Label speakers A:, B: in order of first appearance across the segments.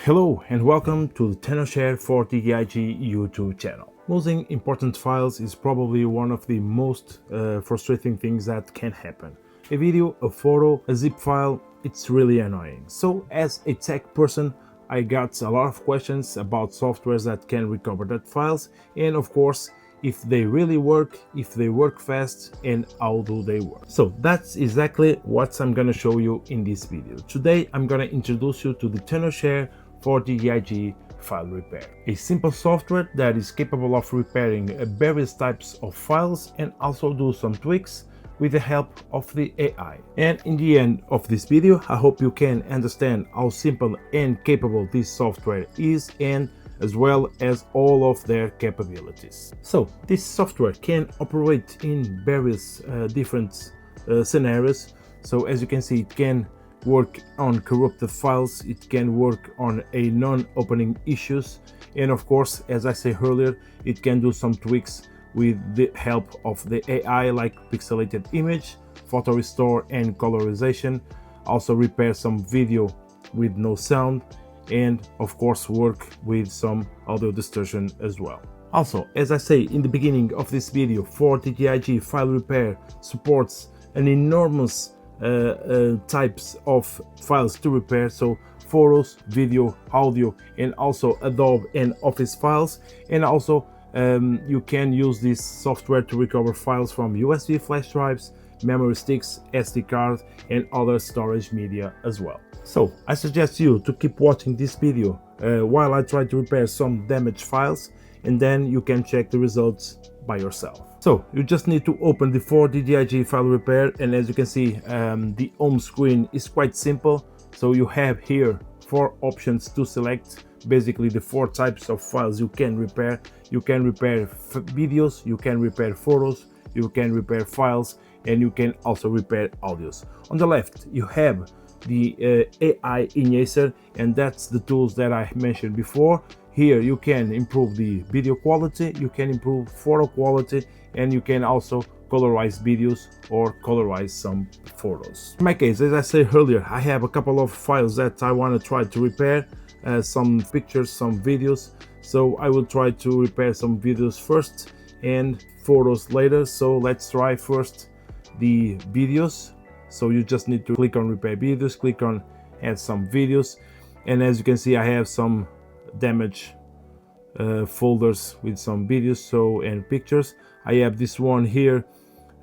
A: Hello and welcome to the TenorShare for TTIG YouTube channel. Losing important files is probably one of the most frustrating things that can happen. A video, a photo, a zip file, it's really annoying. So as a tech person, I got a lot of questions about softwares that can recover that files, and of course, if they really work, if they work fast, and how do they work. So that's exactly what I'm gonna show you in this video. Today, I'm gonna introduce you to the TenorShare for TTIG file repair, a simple software that is capable of repairing various types of files and also do some tweaks with the help of the AI. And in the end of this video, I hope you can understand how simple and capable this software is, and as well as all of their capabilities. So this software can operate in various different scenarios. So as you can see, it can work on corrupted files, it can work on a non-opening issues, and of course, as I said earlier, it can do some tweaks with the help of the AI, like pixelated image, photo restore and colorization, also repair some video with no sound, and of course work with some audio distortion as well. Also, as I say in the beginning of this video, for TTIG file repair supports an enormous types of files to repair, so photos, video, audio, and also Adobe and Office files, and also you can use this software to recover files from USB flash drives, memory sticks, SD cards, and other storage media as well. So I suggest you to keep watching this video while I try to repair some damaged files, and then you can check the results by yourself. So you just need to open the 4DDIG file repair, and as you can see, the home screen is quite simple. So you have here 4 options to select, basically the 4 types of files you can repair. You can repair videos, you can repair photos, you can repair files, and you can also repair audios. On the left you have the AI Enhancer, and that's the tools that I mentioned before. Here you can improve the video quality, you can improve photo quality, and you can also colorize videos or colorize some photos. In my case, as I said earlier, I have a couple of files that I want to try to repair, some pictures, some videos. So I will try to repair some videos first and photos later. So let's try first the videos. So you just need to click on repair videos, click on add some videos, and as you can see, I have some damage folders with some videos and pictures. I have this one here.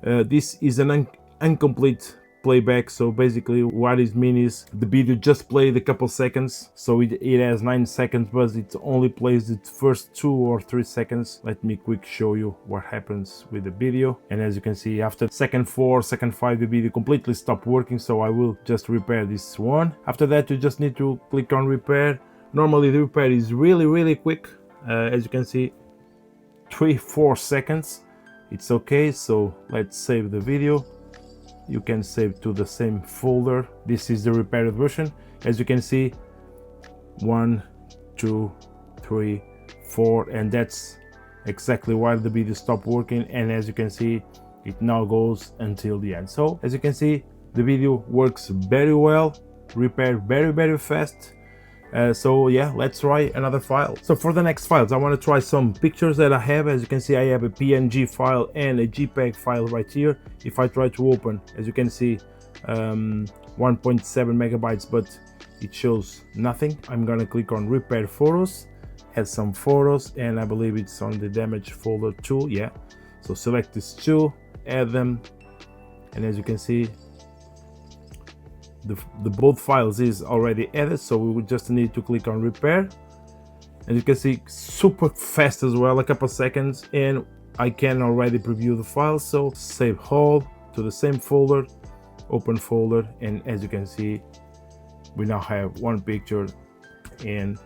A: This is an incomplete playback, so basically what it means is the video just played a couple seconds, so it has 9 seconds, but it only plays the first 2 or 3 seconds. Let me quick show you what happens with the video, and as you can see, after second 4, second 5, the video completely stopped working. So I will just repair this one. After that, you just need to click on repair. Normally the repair is really quick, as you can see, 3-4 seconds. It's okay. So let's save the video. You can save to the same folder. This is the repaired version. As you can see, 1, 2, 3, 4, and that's exactly why the video stopped working. And as you can see, it now goes until the end. So as you can see, the video works very well, repaired very fast. So yeah, let's try another file. So for the next files, I want to try some pictures that I have. As you can see, I have a PNG file and a JPEG file right here. If I try to open, as you can see, 1.7 megabytes, but it shows nothing. I'm gonna click on repair photos, add some photos, and I believe it's on the damage folder too. Yeah, so select these 2, add them, and as you can see, the both files is already added. So we would just need to click on repair, and you can see super fast as well, a couple seconds, and I can already preview the file. So save all to the same folder, open folder, and as you can see, we now have one picture and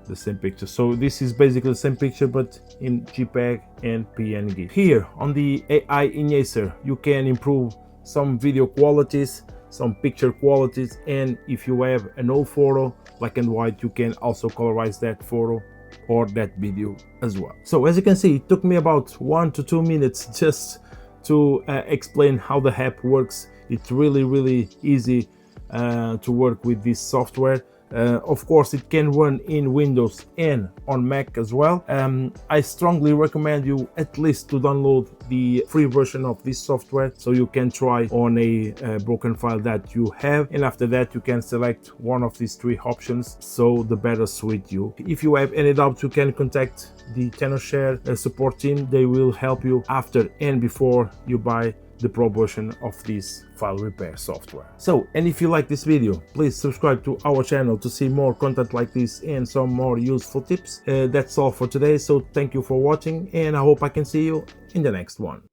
A: the same picture. So this is basically the same picture but in JPEG and PNG. Here on the AI Enhancer, you can improve some video qualities, some picture qualities, and if you have an old photo, black and white, you can also colorize that photo or that video as well. So as you can see, it took me about 1 to 2 minutes just to explain how the app works. It's really easy to work with this software. Of course, it can run in Windows and on Mac as well. I strongly recommend you at least to download the free version of this software so you can try on a broken file that you have, and after that you can select one of these three options so the better suit you. If you have any doubts, you can contact the Tenorshare support team. They will help you after and before you buy the pro version of this file repair software. So, and if you like this video, please subscribe to our channel to see more content like this and some more useful tips. That's all for today, so thank you for watching, and I hope I can see you in the next one.